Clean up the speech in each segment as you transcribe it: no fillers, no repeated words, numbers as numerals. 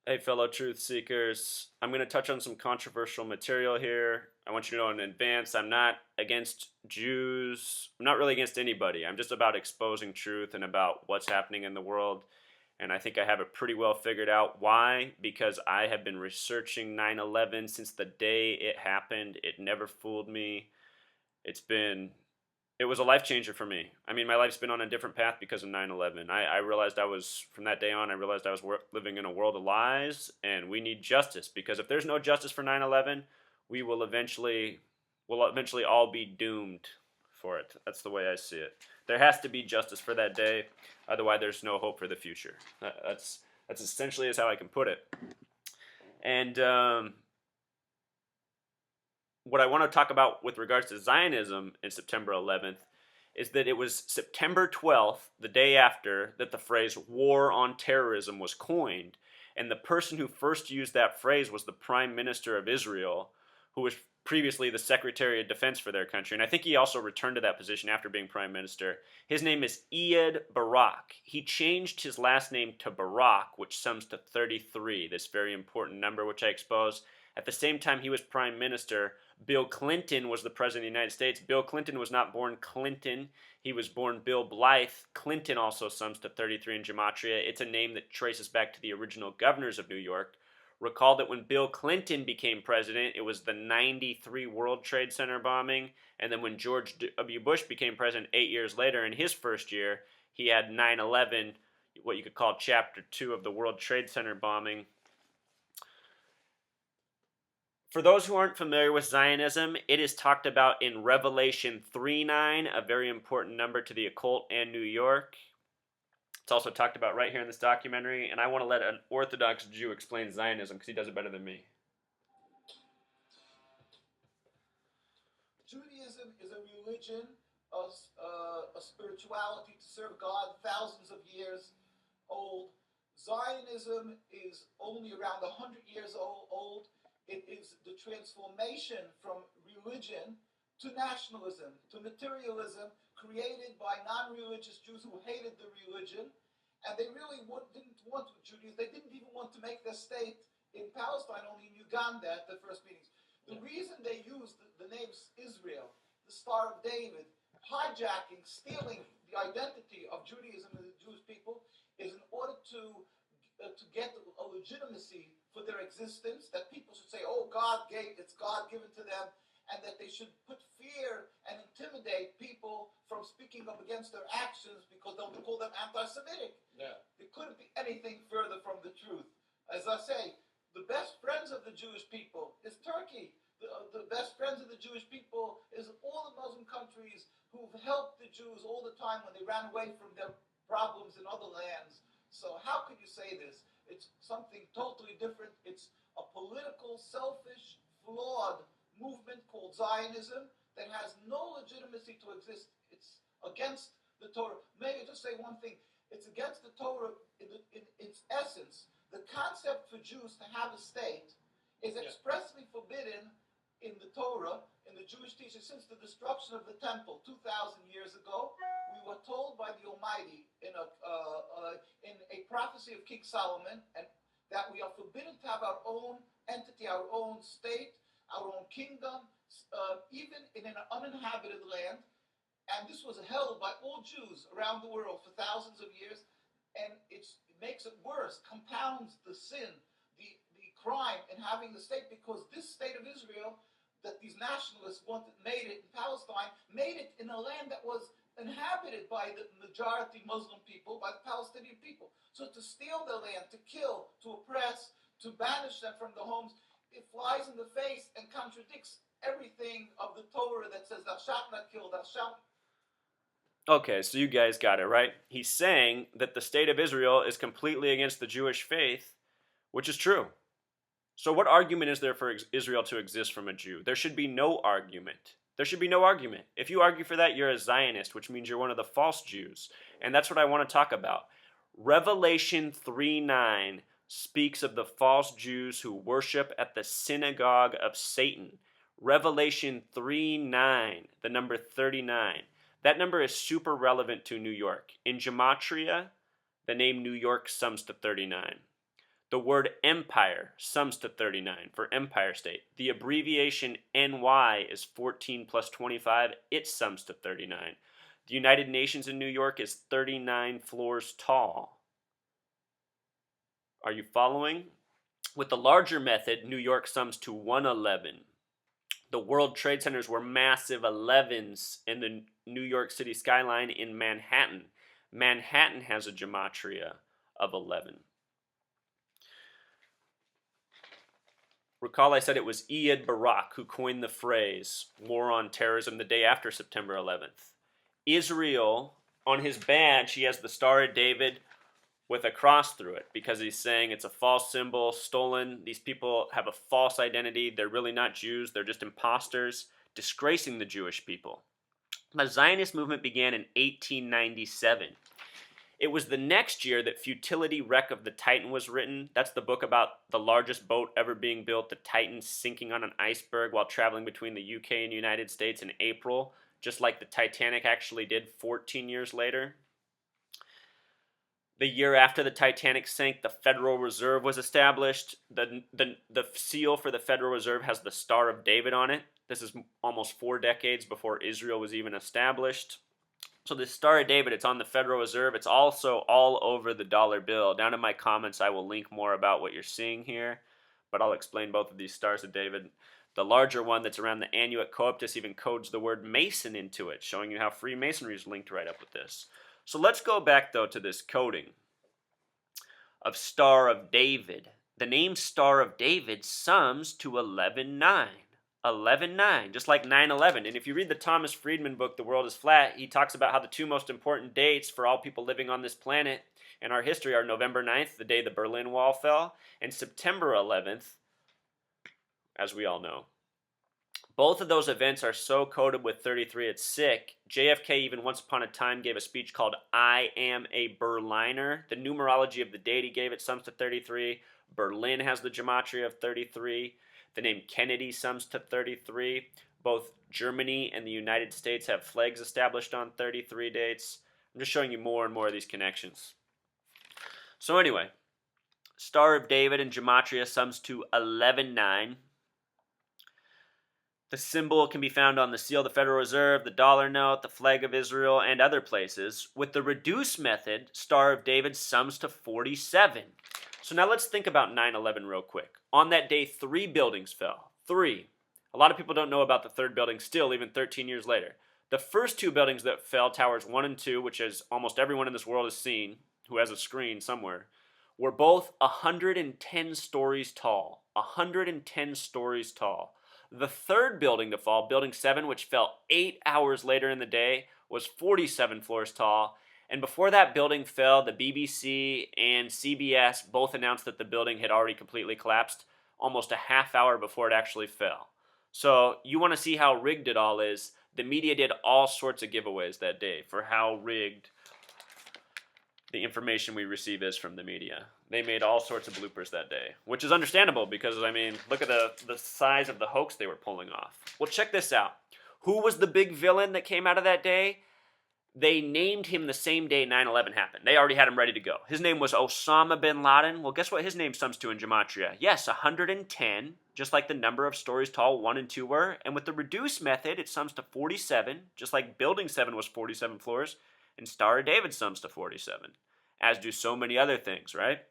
Hey, fellow truth seekers. I'm going to touch on some controversial material here. I want you to know in advance I'm not against Jews. I'm not really against anybody. I'm just about exposing truth and about what's happening in the world. And I think I have it pretty well figured out. Why? Because I have been researching 9/11 since the day it happened. It never fooled me. It's been it was a life changer for me. I mean, my life's been on a different path because of 9/11. I realized from that day on, I realized I was living in a world of lies, and we need justice because if there's no justice for 9/11, we will eventually all be doomed for it. That's the way I see it. There has to be justice for that day, otherwise there's no hope for the future. That's essentially is how I can put it. And what I want to talk about with regards to Zionism in September 11th is that it was September 12th, the day after, that the phrase war on terrorism was coined. And the person who first used that phrase was the Prime Minister of Israel, who was previously the Secretary of Defense for their country. And I think he also returned to that position after being Prime Minister. His name is Ehud Barak. He changed his last name to Barak, which sums to 33, this very important number which I expose. At the same time he was Prime Minister, Bill Clinton was the President of the United States. Bill Clinton was not born Clinton. He was born Bill Blythe. Clinton also sums to 33 in Gematria. It's a name that traces back to the original governors of New York. Recall that when Bill Clinton became president, it was the 93 World Trade Center bombing. And then when George W. Bush became president 8 years later, in his first year, he had 9/11, what you could call Chapter 2 of the World Trade Center bombing. For those who aren't familiar with Zionism, it is talked about in Revelation 3:9, a very important number to the occult and New York. It's also talked about right here in this documentary, and I want to let an Orthodox Jew explain Zionism because he does it better than me. Judaism is a religion, a spirituality to serve God, thousands of years old. Zionism is only around 100 years old. It is the transformation from religion to nationalism, to materialism, created by non-religious Jews who hated the religion, and they really didn't want Judaism. They didn't even want to make their state in Palestine, only in Uganda at the first meetings. The reason they used the name Israel, the Star of David, hijacking, stealing the identity of Judaism and the Jewish people, is in order to get a legitimacy for their existence, that people should say, oh, it's God given to them, and that they should put fear and intimidate people from speaking up against their actions because they'll call them anti-Semitic. Yeah. It couldn't be anything further from the truth. As I say, the best friends of the Jewish people is Turkey. The best friends of the Jewish people is all the Muslim countries who've helped the Jews all the time when they ran away from their problems in other lands. So how could you say this? It's something totally different. It's a political, selfish, flawed movement called Zionism that has no legitimacy to exist. It's against the Torah. May I just say one thing? It's against the Torah in its essence. The concept for Jews to have a state is expressly forbidden in the Torah, in the Jewish teaching, since the destruction of the temple 2,000 years ago. We were told by the Almighty in a prophecy of King Solomon, and that we are forbidden to have our own entity, our own state, our own kingdom, even in an uninhabited land. And this was held by all Jews around the world for thousands of years, and it makes it worse, compounds the sin, the crime in having the state, because this state of Israel that these nationalists made it in Palestine, made it in a land that was inhabited by the majority Muslim people, by the Palestinian people. So to steal their land, to kill, to oppress, to banish them from the homes, it flies in the face and contradicts everything of the Torah that says thou shalt not kill, thou shalt. Okay, so you guys got it, right? He's saying that the state of Israel is completely against the Jewish faith, which is true. So what argument is there for Israel to exist from a Jew? There should be no argument. There should be no argument. If you argue for that, you're a Zionist, which means you're one of the false Jews. And that's what I want to talk about. Revelation 3:9 speaks of the false Jews who worship at the synagogue of Satan. Revelation 3:9, the number 39. That number is super relevant to New York. In Gematria, the name New York sums to 39. The word empire sums to 39 for Empire State. The abbreviation NY is 14 plus 25. It sums to 39. The United Nations in New York is 39 floors tall. Are you following? With the larger method, New York sums to 111. The World Trade Centers were massive 11s in the New York City skyline in Manhattan. Manhattan has a gematria of 11. Recall I said it was Iyad Barak who coined the phrase war on terrorism the day after September 11th. Israel, on his badge, he has the Star of David with a cross through it because he's saying it's a false symbol, stolen. These people have a false identity. They're really not Jews. They're just imposters, disgracing the Jewish people. The Zionist movement began in 1897. It was the next year that Futility Wreck of the Titan was written. That's the book about the largest boat ever being built, the Titan sinking on an iceberg while traveling between the UK and United States in April, just like the Titanic actually did 14 years later. The year after the Titanic sank, the Federal Reserve was established. The seal for the Federal Reserve has the Star of David on it. This is almost 4 decades before Israel was even established. So the Star of David, it's on the Federal Reserve. It's also all over the dollar bill. Down in my comments, I will link more about what you're seeing here, but I'll explain both of these Stars of David. The larger one that's around the Annuit Coeptus even codes the word Mason into it, showing you how Freemasonry is linked right up with this. So let's go back, though, to this coding of Star of David. The name Star of David sums to 11-9. 11-9, just like 9/11. And if you read the Thomas Friedman book, The World is Flat, he talks about how the 2 most important dates for all people living on this planet in our history are November 9th, the day the Berlin Wall fell, and September 11th, as we all know. Both of those events are so coded with 33, it's sick. JFK even once upon a time gave a speech called I Am a Berliner. The numerology of the date he gave it sums to 33. Berlin has the gematria of 33. The name Kennedy sums to 33. Both Germany and the United States have flags established on 33 dates. I'm just showing you more and more of these connections. So anyway, Star of David and gematria sums to 11-9. The symbol can be found on the seal of the Federal Reserve, the dollar note, the flag of Israel, and other places. With the reduced method, Star of David sums to 47. So now let's think about 9/11 real quick. On that day, 3 buildings fell. 3. A lot of people don't know about the 3rd building still, even 13 years later. The first 2 buildings that fell, towers 1 and 2, which is almost everyone in this world has seen, who has a screen somewhere, were both 110 stories tall. 110 stories tall. The 3rd building to fall, Building 7, which fell 8 hours later in the day, was 47 floors tall. And before that building fell, the BBC and CBS both announced that the building had already completely collapsed almost a half hour before it actually fell. So you want to see how rigged it all is. The media did all sorts of giveaways that day for how rigged the information we receive is from the media. They made all sorts of bloopers that day, which is understandable because, I mean, look at the size of the hoax they were pulling off. Well, check this out. Who was the big villain that came out of that day? They named him the same day 9/11 happened. They already had him ready to go. His name was Osama bin Laden. Well, guess what his name sums to in gematria? Yes, 110, just like the number of stories tall 1 and 2 were. And with the reduced method, it sums to 47, just like Building 7 was 47 floors. And Star of David sums to 47, as do so many other things, right,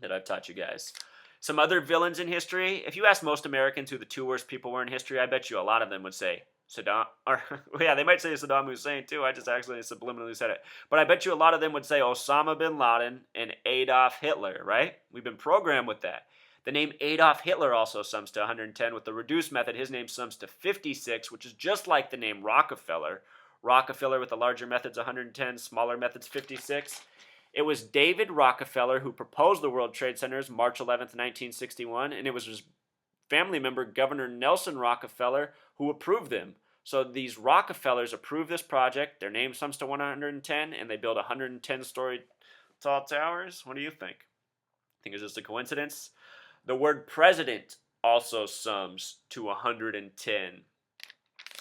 that I've taught you guys. Some other villains in history. If you ask most Americans who the 2 worst people were in history, I bet you a lot of them would say Saddam, or yeah, they might say Saddam Hussein too. I just actually subliminally said it. But I bet you a lot of them would say Osama bin Laden and Adolf Hitler, right? We've been programmed with that. The name Adolf Hitler also sums to 110. With the reduced method, his name sums to 56, which is just like the name Rockefeller. Rockefeller with the larger methods 110, smaller methods 56. It was David Rockefeller who proposed the World Trade Centers March 11th, 1961, and it was his family member, Governor Nelson Rockefeller, who approved them. So these Rockefellers approved this project. Their name sums to 110, and they built 110-story tall towers. What do you think? Think it's just a coincidence? The word president also sums to 110.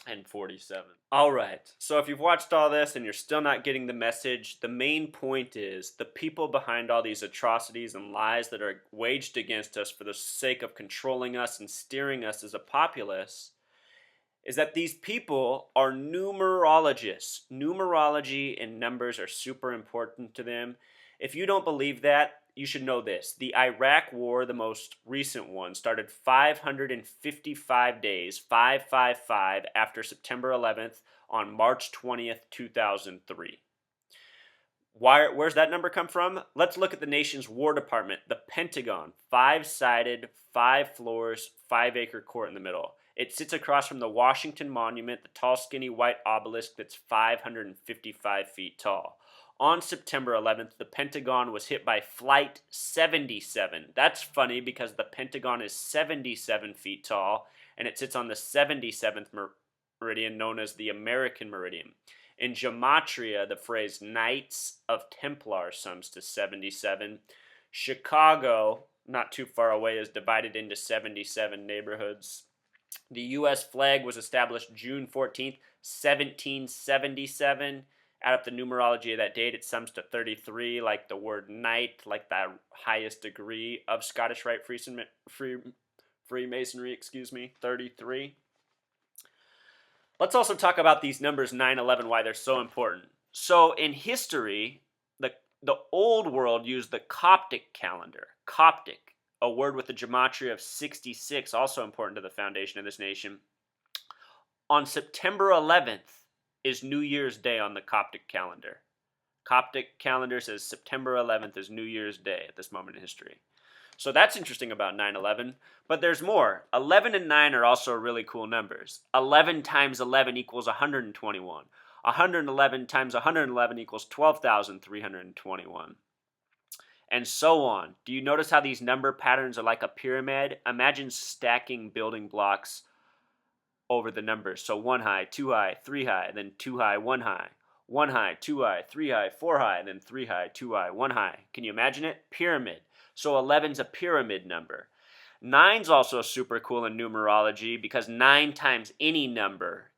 and 47. All right. So if you've watched all this and you're still not getting the message, the main point is the people behind all these atrocities and lies that are waged against us for the sake of controlling us and steering us as a populace is that these people are numerologists. Numerology and numbers are super important to them. If you don't believe that, you should know this. The Iraq War, the most recent one, started 555 days, 555, after September 11th on March 20th, 2003. Where's that number come from? Let's look at the nation's War Department, the Pentagon. 5-sided, 5 floors, 5-acre court in the middle. It sits across from the Washington Monument, the tall, skinny white obelisk that's 555 feet tall. On September 11th, the Pentagon was hit by Flight 77. That's funny because the Pentagon is 77 feet tall, and it sits on the 77th meridian, known as the American Meridian. In gematria, the phrase Knights of Templar sums to 77. Chicago, not too far away, is divided into 77 neighborhoods. The U.S. flag was established June 14th, 1777. Add up the numerology of that date, it sums to 33, like the word knight, like the highest degree of Scottish Rite Freemasonry, 33. Let's also talk about these numbers 9/11, why they're so important. So in history, the old world used the Coptic calendar. Coptic, a word with a gematria of 66, also important to the foundation of this nation. On September 11th is New Year's Day on the Coptic calendar. Coptic calendar says September 11th is New Year's Day at this moment in history. So that's interesting about 9/11, but there's more. 11 and 9 are also really cool numbers. 11 times 11 equals 121. 111 times 111 equals 12,321. And so on. Do you notice how these number patterns are like a pyramid? Imagine stacking building blocks over the numbers. So 1 high, 2 high, 3 high, then 2 high, 1 high. 1 high, 2 high, 3 high, 4 high, then 3 high, 2 high, 1 high. Can you imagine it? Pyramid. So 11's a pyramid number. 9's also super cool in numerology because 9 times any number,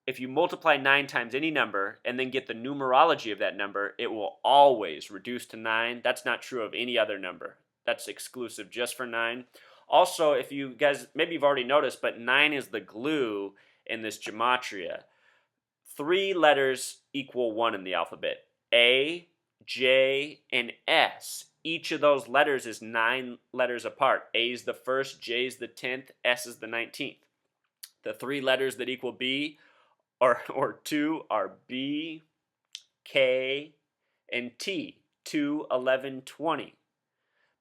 if you multiply 9 times any number and then get the numerology of that number, it will always reduce to 9. That's not true of any other number. That's exclusive just for 9. Also, if you guys, maybe you've already noticed, but 9 is the glue in this gematria. 3 letters equal 1 in the alphabet. A, J, and S. Each of those letters is 9 letters apart. A is the first, J is the 10th, S is the 19th. The 3 letters that equal B or 2 are B, K, and T. 2, 11, 20.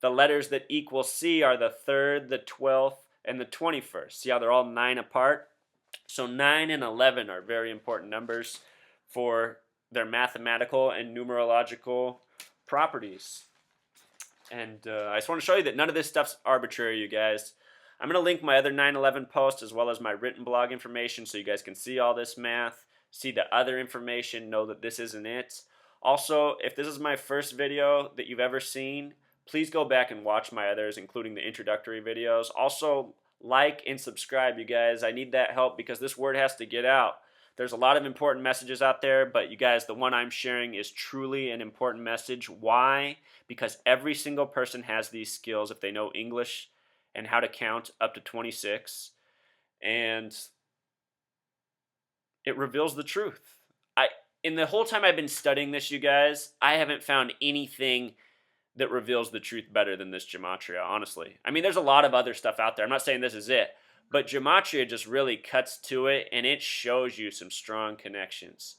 The letters that equal C are the 3rd, the 12th, and the 21st. See how they're all 9 apart? So 9 and 11 are very important numbers for their mathematical and numerological properties. And I just want to show you that none of this stuff's arbitrary, you guys. I'm going to link my other 9/11 post as well as my written blog information so you guys can see all this math, see the other information, know that this isn't it. Also, if this is my first video that you've ever seen, please go back and watch my others, including the introductory videos. Also, like and subscribe, you guys. I need that help because this word has to get out. There's a lot of important messages out there, but you guys, the one I'm sharing is truly an important message. Why? Because every single person has these skills if they know English and how to count up to 26. And it reveals the truth. In the whole time I've been studying this, you guys, I haven't found anything that reveals the truth better than this gematria, honestly. I mean, there's a lot of other stuff out there. I'm not saying this is it, but gematria just really cuts to it, and it shows you some strong connections.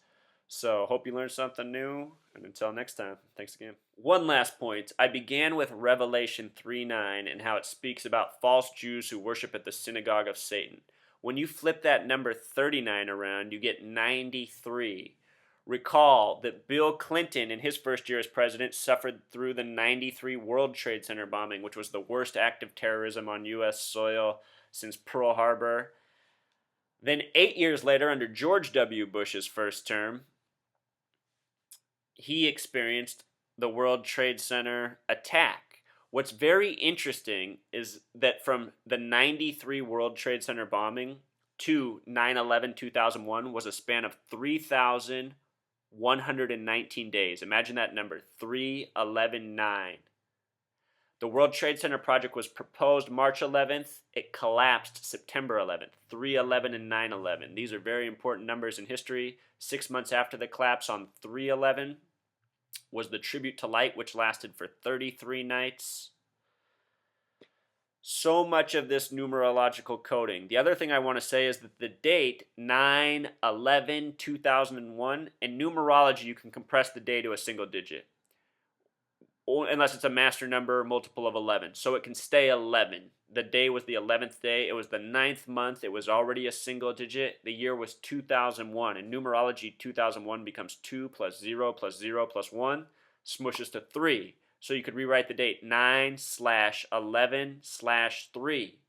So, hope you learned something new, and until next time, thanks again. One last point. I began with Revelation 3:9 and how it speaks about false Jews who worship at the synagogue of Satan. When you flip that number 39 around, you get 93. Recall that Bill Clinton, in his first year as president, suffered through the 93 World Trade Center bombing, which was the worst act of terrorism on U.S. soil since Pearl Harbor. Then 8 years later, under George W. Bush's first term, he experienced the World Trade Center attack, What's very interesting is that from the 93 World Trade Center bombing to 9/11 2001 was a span of 3,119 days. Imagine that number, 311.9. The World Trade Center project was proposed March 11th. It collapsed September 11th, 3/11 and 9/11. These are very important numbers in history. 6 months after the collapse on 3/11 was the Tribute to Light, which lasted for 33 nights. So much of this numerological coding. The other thing I want to say is that the date 9/11/2001, in numerology you can compress the day to a single digit, unless it's a master number multiple of 11. So it can stay 11. The day was the 11th day. It was the 9th month. It was already a single digit. The year was 2001. In numerology, 2001 becomes 2 plus 0 plus 0 plus 1, smushes to 3. So you could rewrite the date 9/11/3.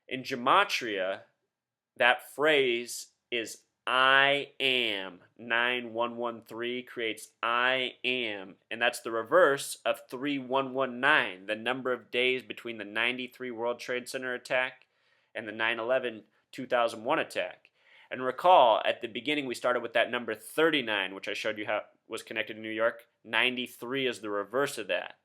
In gematria, that phrase is I am. 9113 creates I am, and that's the reverse of 3119, the number of days between the 93 World Trade Center attack and the 9/11 2001 attack. And recall, at the beginning we started with that number 39, which I showed you how was connected to New York. 93 is the reverse of that.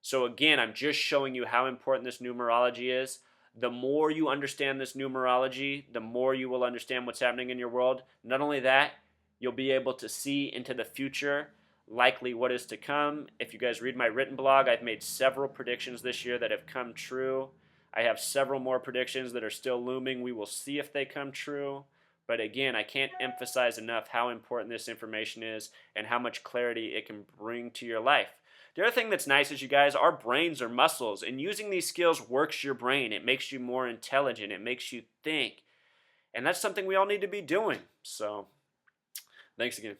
So again, I'm just showing you how important this numerology is. The more you understand this numerology, the more you will understand what's happening in your world. Not only that, you'll be able to see into the future, likely what is to come. If you guys read my written blog, I've made several predictions this year that have come true. I have several more predictions that are still looming. We will see if they come true. But again, I can't emphasize enough how important this information is and how much clarity it can bring to your life. The other thing that's nice is, you guys, our brains are muscles, and using these skills works your brain. It makes you more intelligent. It makes you think. And that's something we all need to be doing. So, thanks again.